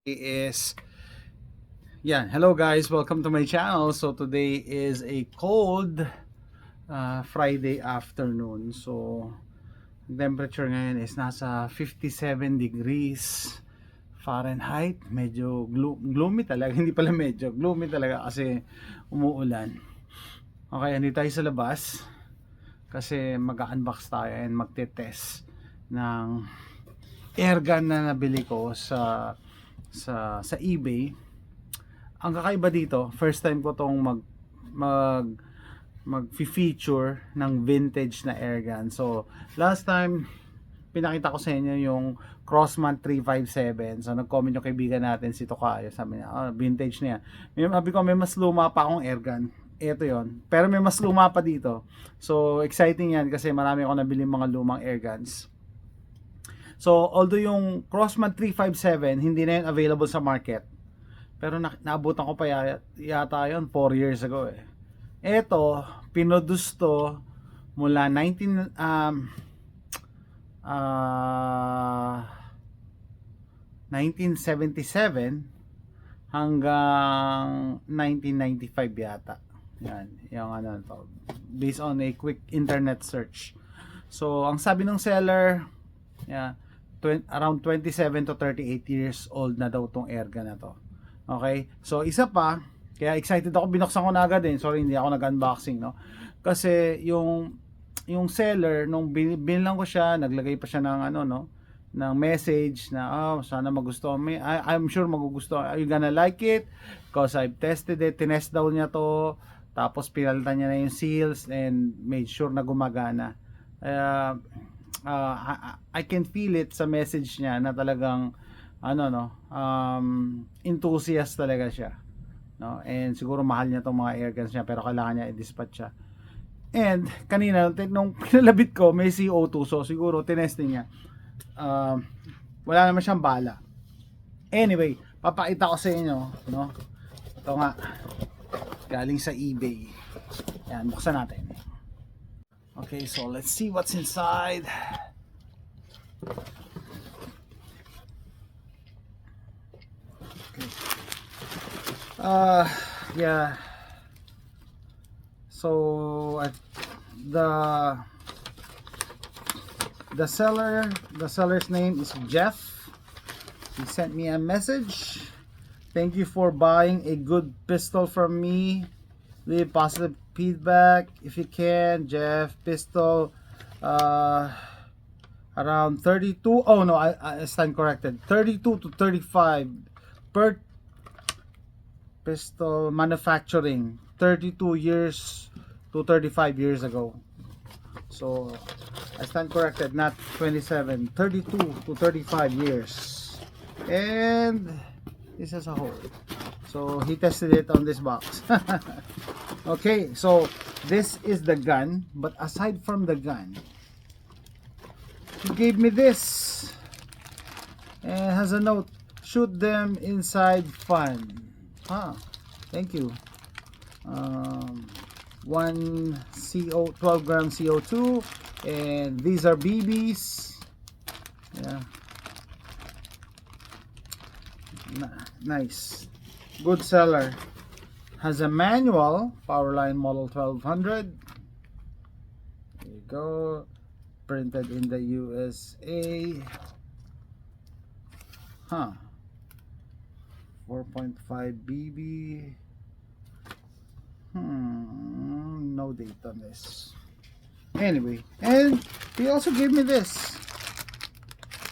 Is hello guys, welcome to my channel. So today is a cold Friday afternoon. So temperature ngayon is nasa 57 degrees Fahrenheit. Medyo gloomy talaga. Hindi pala medyo gloomy talaga kasi umuulan. Okay, hindi tayo sa labas kasi mag-unbox tayo and magte-test ng airgun na nabili ko sa eBay. Ang kakaiba dito, first time ko tong mag-feature ng vintage na airgun. So, last time pinakita ko sa inyo yung Crossman 357. So, nag-comment yung kaibigan natin si Tokayo. Sabi niya, vintage na yan. Sabi ko, may mas luma pa akong airgun. Ito yon. Pero may mas luma pa dito. So, exciting yan kasi marami ako nabili mga lumang airguns. So, although yung Crossman 357, hindi na yun available sa market. Pero naabutan ko pa yata yun 4 years ago eh. Ito, pinodus to mula 1977 hanggang 1995 yata. Yan, yung ano to. Based on a quick internet search. So, ang sabi ng seller, around 27 to 38 years old na daw tong airgun na to. Okay? So, isa pa, kaya excited ako, binuksan ko na agad din. Sorry, hindi ako nag-unboxing, no? Kasi yung seller, nung binilang ko siya, naglagay pa siya ng ng message na, sana magustuhan mo. I'm sure magugustuhan. Are you gonna like it? Because I've tested it. Tinest daw niya to. Tapos pinalitan niya na yung seals and made sure na gumagana. I can feel it sa message niya na talagang enthusiast talaga siya, no? And siguro mahal niya tong mga airguns niya pero kailangan niya i-dispatch siya. And kanina nung pinalabit ko may CO2, so siguro tinesting niya. Wala naman siyang bala. Anyway, papakita ko sa inyo, no? Ito nga, galing sa eBay. Yan, buksan natin. Okay, so let's see what's inside. Okay. Yeah. So the seller's name is Jeff. He sent me a message. Thank you for buying a good pistol from me. Leave positive feedback if you can. Jeff, pistol around 32. Oh no, I stand corrected. 32 to 35 per pistol manufacturing. 32 years to 35 years ago. So I stand corrected, not 27. 32 to 35 years. And this as a whole. So he tested it on this box. Okay, so this is the gun, but aside from the gun, he gave me this and has a note: shoot them inside fun. Thank you. 12 gram CO2, and these are BBs. Yeah, nice, good seller. Has a manual, Powerline model 1200. There you go, printed in the USA. 4.5 BB. No date on this. Anyway, and he also gave me this.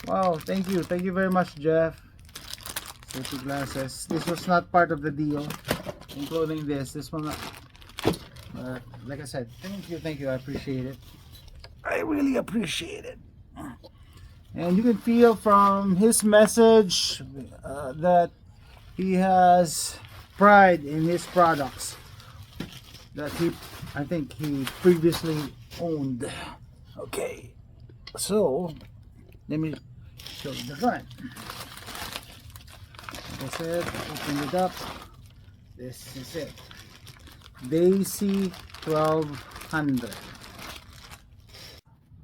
Wow, thank you very much, Jeff. Safety glasses. This was not part of the deal, including this one. Like I said, thank you. I appreciate it. I really appreciate it. And you can feel from his message that he has pride in his products that I think he previously owned. Okay, so let me show you the gun. Like I said, open it up. This is it. Daisy 1200.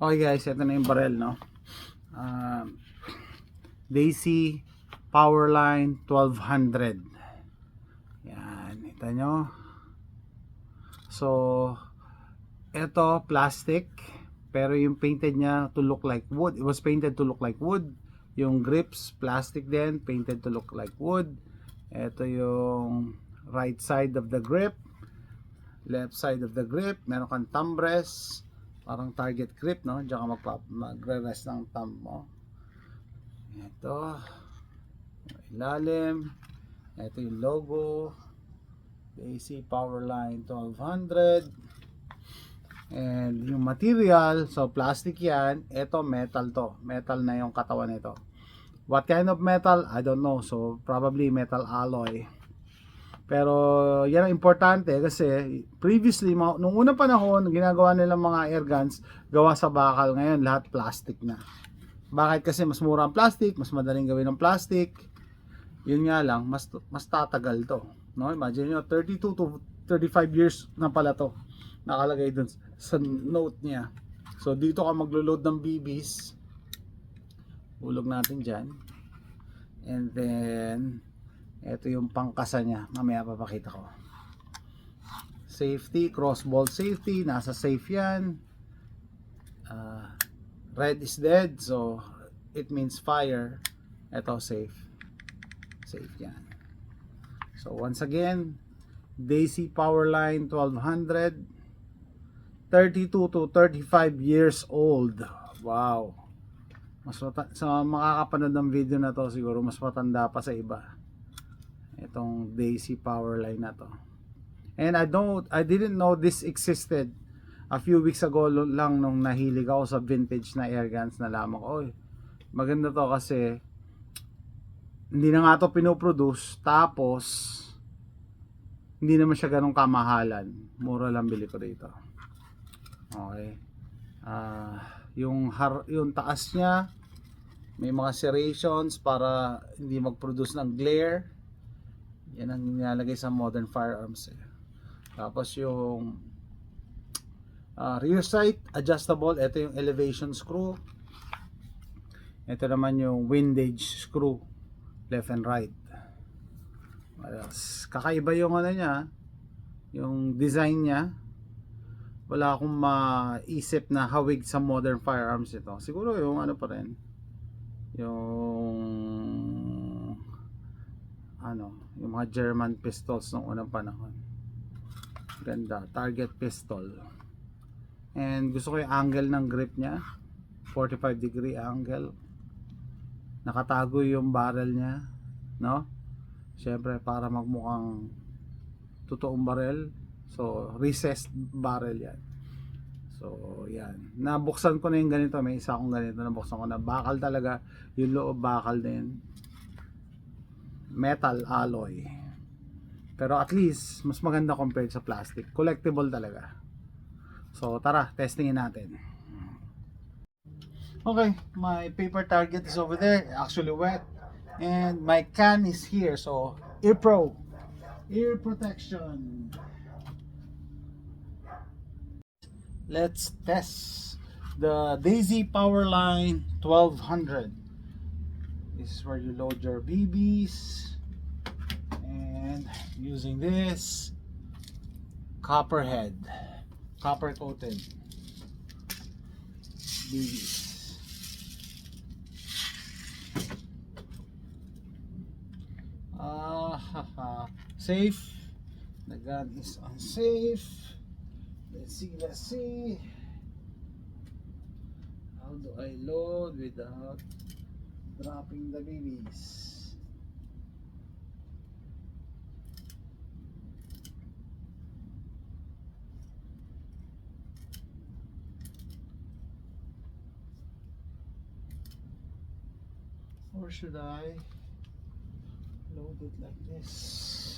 Okay guys, ito na yung barrel, no? Daisy Powerline 1200. Yan, kita nyo. So, ito plastic, pero yung painted niya to look like wood. It was painted to look like wood. Yung grips, plastic din, painted to look like wood. Ito yung right side of the grip, left side of the grip. Meron kang thumb rest, parang target grip, no? Diyan ka magre-rest ng thumb mo. Ito, ilalim. Ito yung logo, AC Powerline 1200. And yung material, so plastic yan. Ito metal to. Metal na yung katawan nito. What kind of metal? I don't know. So probably metal alloy. Pero yan ang importante kasi previously, nung unang panahon, ginagawa nilang mga air guns, gawa sa bakal. Ngayon lahat plastic na. Bakit? Kasi mas mura ang plastic, mas madaling gawin ng plastic. Yun nga lang, mas tatagal to. No? Imagine nyo, 32 to 35 years na pala to. Nakalagay dun sa note niya. So dito ka maglo-load ng BBs. Hulog natin dyan. And then ito yung pangkasa niya. Mamaya papakita ko. Safety, crossbolt safety. Nasa safe yan. Red is dead. So it means fire. Ito safe. Safe yan. So once again, Daisy Powerline 1200. 32 to 35 years old. Wow. Sa makakapanood ng video na to, siguro mas matanda pa sa iba. Itong Daisy Powerline na to. And I didn't know this existed. A few weeks ago lang nung nahilig ako sa vintage na airguns, nalaman ko, oy, maganda to kasi hindi na nga to pinoproduce, tapos hindi naman siya ganong kamahalan. Mura lang bili ko dito. Okay. Yung taas niya may mga serrations para hindi mag-produce ng glare. Yan ang nilalagay sa modern firearms. Tapos yung rear sight adjustable. Ito yung elevation screw. Ito naman yung windage screw, left and right. What else? Kakaiba yung ano niya, yung design niya. Wala akong maisip na hawig sa modern firearms ito. Siguro yung ano pa rin, yung yung mga German pistols nung unang panahon. Ganda, target pistol. And gusto ko yung angle ng grip niya, 45 degree angle. Nakatago yung barrel niya, no? Syempre para magmukhang totoong barrel. So recessed barrel yan. So yan, nabuksan ko na yung ganito. May isa akong ganito, nabuksan ko na. Bakal talaga, yung loob bakal din, metal alloy. Pero at least mas maganda compared sa plastic. Collectible talaga. So tara, testingin natin. Okay, my paper target is over there, actually wet. And my can is here. So Ear Pro, ear protection. Let's test the Daisy Powerline 1200. This is where you load your BBs. And using this copper head, copper coated BBs. Safe. The gun is unsafe. Let's see. How do I load without dropping the BBs? Or should I load it like this?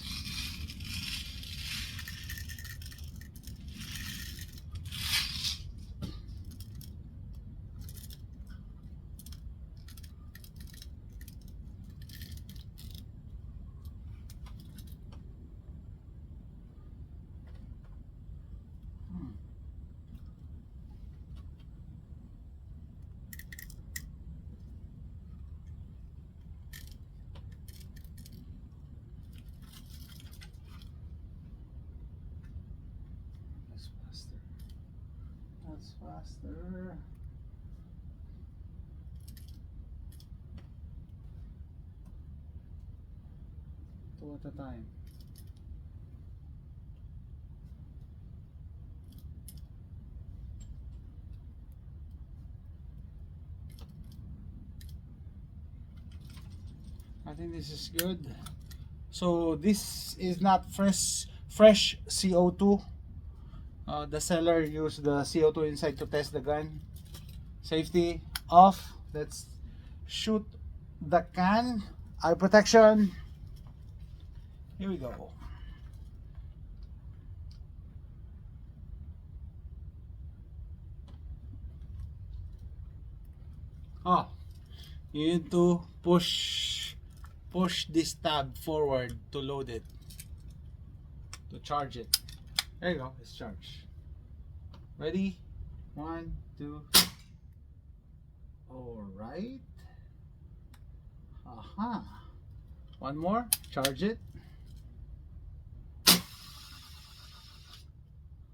It's faster. Two at a time. I think this is good. So this is not fresh CO2. The seller used the CO2 inside to test the gun. Safety off. Let's shoot the can. Eye protection. Here we go. Oh, you need to push this tab forward to load it, to charge it. There you go, it's charged. Ready? 1, 2. All right. Aha. One more. Charge it.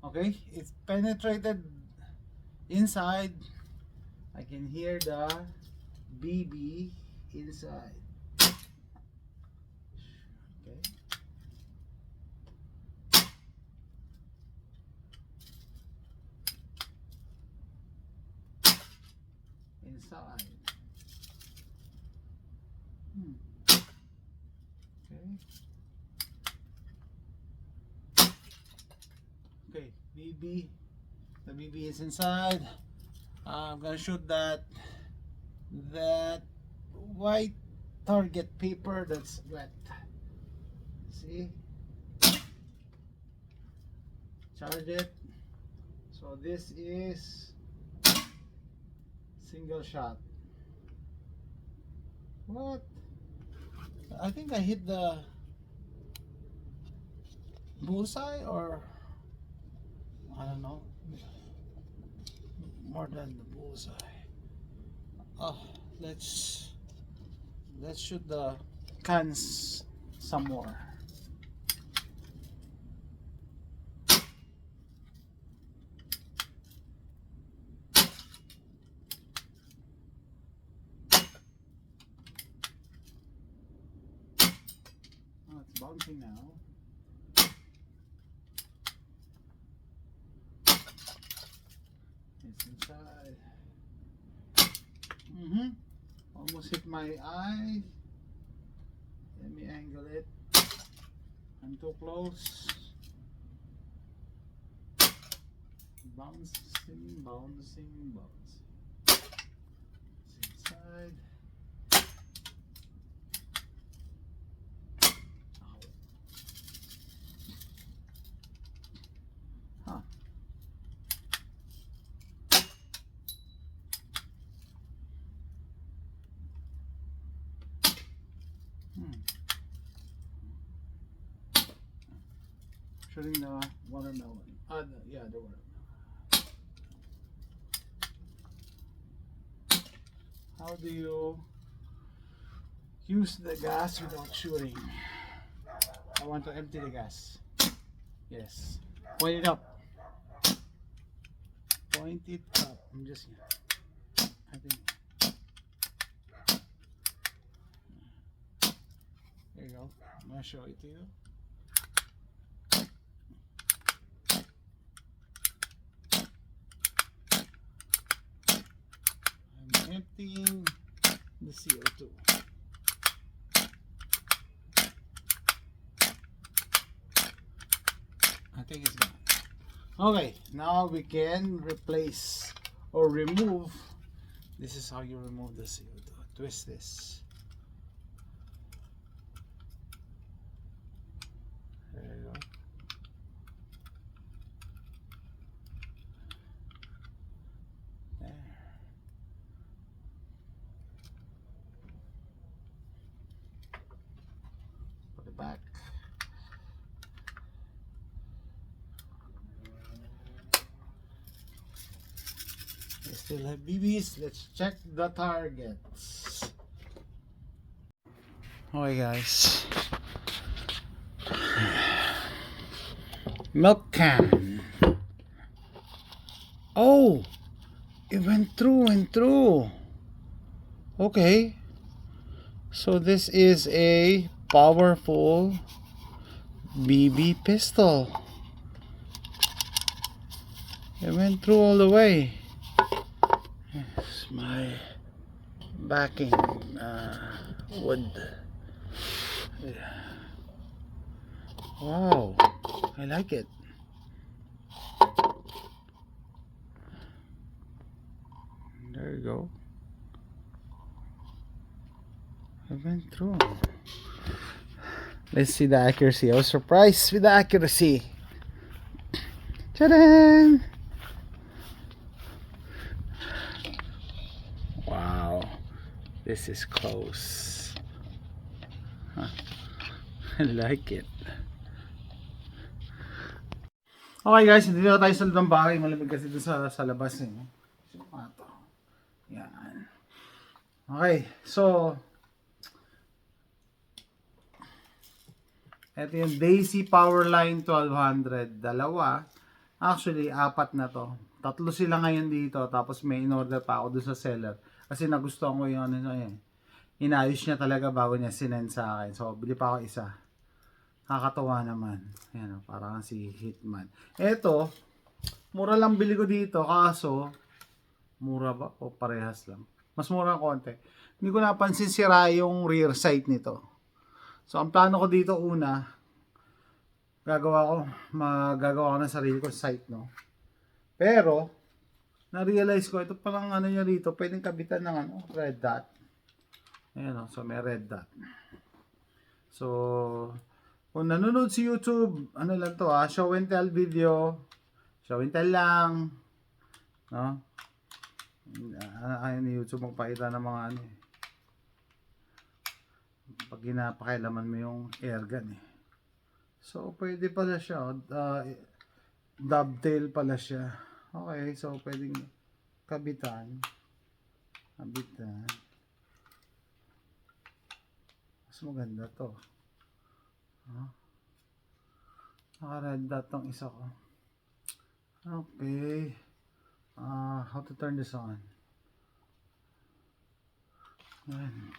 Okay, it's penetrated inside. I can hear the BB inside. Okay. Inside. Okay. Okay, BB. The BB is inside. I'm gonna shoot that white target paper that's wet. See? Charge it. So this is single shot. What? I think I hit the bullseye, or I don't know, more than the bullseye. Oh, let's shoot the cans some more. Oh, it's bouncing now. It's inside. Almost hit my eye. Let me angle it. I'm too close. Bouncing, bouncing, bouncing. It's inside. Huh. Shooting the watermelon. Yeah, the watermelon. How do you use the gas without shooting? I want to empty the gas. Yes. Point it up. Point it up. I'm just, I think. There you go. I'm going to show it to you. I'm emptying the CO2. I think it's gone. Okay, now we can replace or remove. This is how you remove the CO2. Twist this. There you go. There. Put it back. We still have BBs. Let's check the targets. Okay, guys. Milk can. Oh, it went through. Okay. So this is a powerful BB pistol. It went through all the way. It's my backing wood. Wow, I like it. There you go. It went through. Let's see the accuracy. I was surprised with the accuracy. Ta-da! Wow, this is close. Huh. I like it. Okay guys, hindi na tayo sa loob ng bahay. Malamig kasi dun sa labas eh. So, ito. Yan. Okay, so ito yung Daisy Powerline 1200. Dalawa. Actually, apat na to. Tatlo sila ngayon dito. Tapos may in-order pa ako dun sa seller. Kasi nagustuhan ko yung ano yun. Inayos niya talaga bago niya sinend sa akin. So, bili pa ako isa. Kakatawa naman. Ayan, parang si Hitman. Ito, mura lang bili ko dito. Kaso, mura ba? O parehas lang. Mas mura konti. Hindi ko napansin sira yung rear sight nito. So, ang plano ko dito una, magagawa ko ng sarili ko sight, no? Pero, na-realize ko, ito palang ano niya dito, pwedeng kabitan ng ano, red dot. Ayan, so may red dot. So, kung nanonood si YouTube, ano lang to show and tell video. Show and tell lang. No? Ayaw ni YouTube magpakita ng mga ano eh. Pag ginapakailaman mo yung airgun eh. So, pwede pala siya. Dovetail pala siya. Okay, so pwedeng kabitan. Kabitan. Mas maganda to. Naka-red dot tong isa ko. Okay. How to turn this on? Ayan.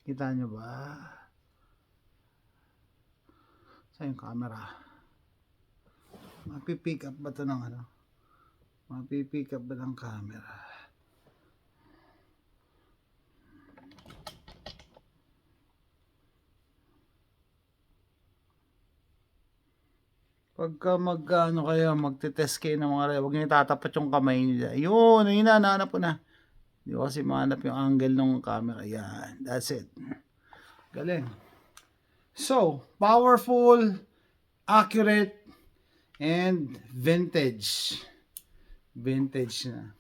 Kita nyo ba? Sa yung camera. Mapipick up ba ito ng ano? Mapipick up ba ng camera? Pagka magte-test kayo ng mga huwag niyo tatapat yung kamay niyo. Yun, yun na, nahanap ko na. Hindi ko kasi mahanap yung angle ng camera. Yan, that's it. Galing. So, powerful, accurate, and vintage. Vintage na.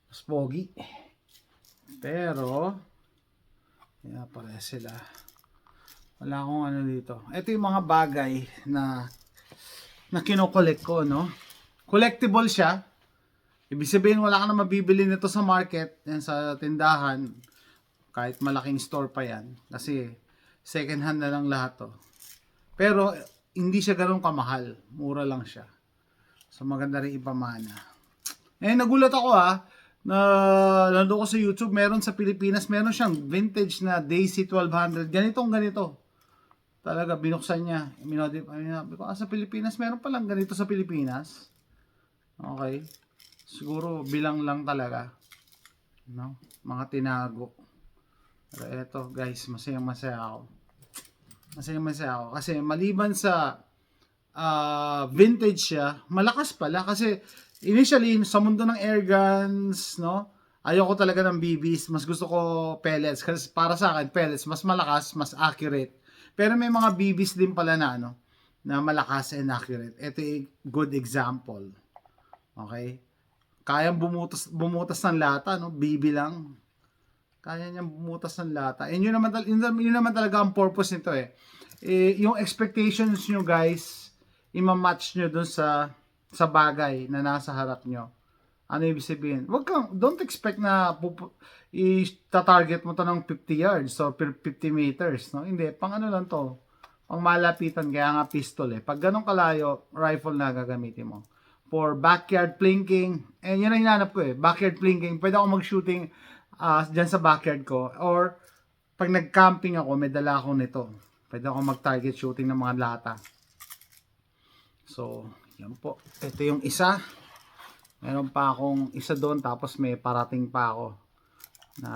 Mas pogi. Pero, yan pala sila. Wala akong ano dito. Ito yung mga bagay na kinokollect ko, no? Collectible siya. Ibig sabihin, wala ka na mabibili nito sa market, yan sa tindahan. Kahit malaking store pa yan. Kasi, second hand na lang lahat to. Pero, hindi siya ganun kamahal. Mura lang siya. So, maganda rin ipamana. Nagulat ako na nandun ko sa YouTube, meron sa Pilipinas, meron siyang vintage na Daisy 1200. Ganito. Talaga, binuksan niya. Sabi ko, sa Pilipinas, meron palang ganito sa Pilipinas. Okay. Siguro, bilang lang talaga. No? Mga tinago. Pero eto, guys, masaya ako. Kasi maliban sa vintage siya, malakas pala. Kasi, initially, sa mundo ng airguns, no? Ayoko talaga ng BBs. Mas gusto ko pellets. Kasi para sa akin, pellets, mas malakas, mas accurate. Pero may mga BBs din pala na na malakas and accurate. Ito ay good example. Okay? Kayang bumutas ng lata, no? BB lang. Kaya niyang bumutas ng lata. And yun naman talaga ang purpose nito eh. Yung expectations nyo guys, ima-match nyo dun sa bagay na nasa harap nyo. Ano ibig sabihin? Don't expect na i-target mo to ng 50 yards or 50 meters, no? Hindi, pang ano lang to. pang malapitan, kaya nga pistol eh. Pag ganun kalayo, rifle na gagamitin mo. For backyard plinking, and yun ang hinanap ko eh, backyard plinking. Pwede ako mag-shooting dyan sa backyard ko. Or, pag nag-camping ako, may dala ako nito. Pwede ako mag-target shooting ng mga lata. So, yan po. Ito yung isa. Meron pa akong isa doon, tapos may parating pa ako na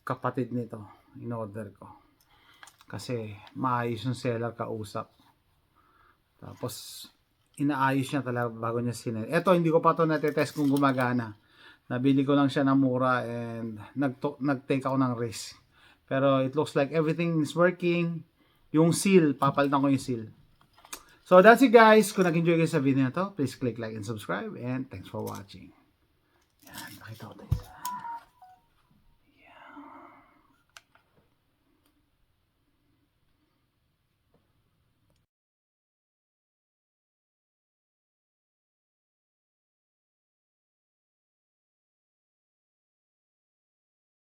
kapatid nito. In-order ko. Kasi, maayos yung seller kausap. Tapos, inaayos niya talaga bago niya sinend. Ito, hindi ko pa ito natetest kung gumagana. Nabili ko lang siya ng mura and nag-take ako ng risk. Pero it looks like everything is working. Yung seal, papalitan ko yung seal. So that's it guys. Kung nag-enjoy kayo sa video na to, please click like and subscribe. And thanks for watching. Yan, nakita ko tayo.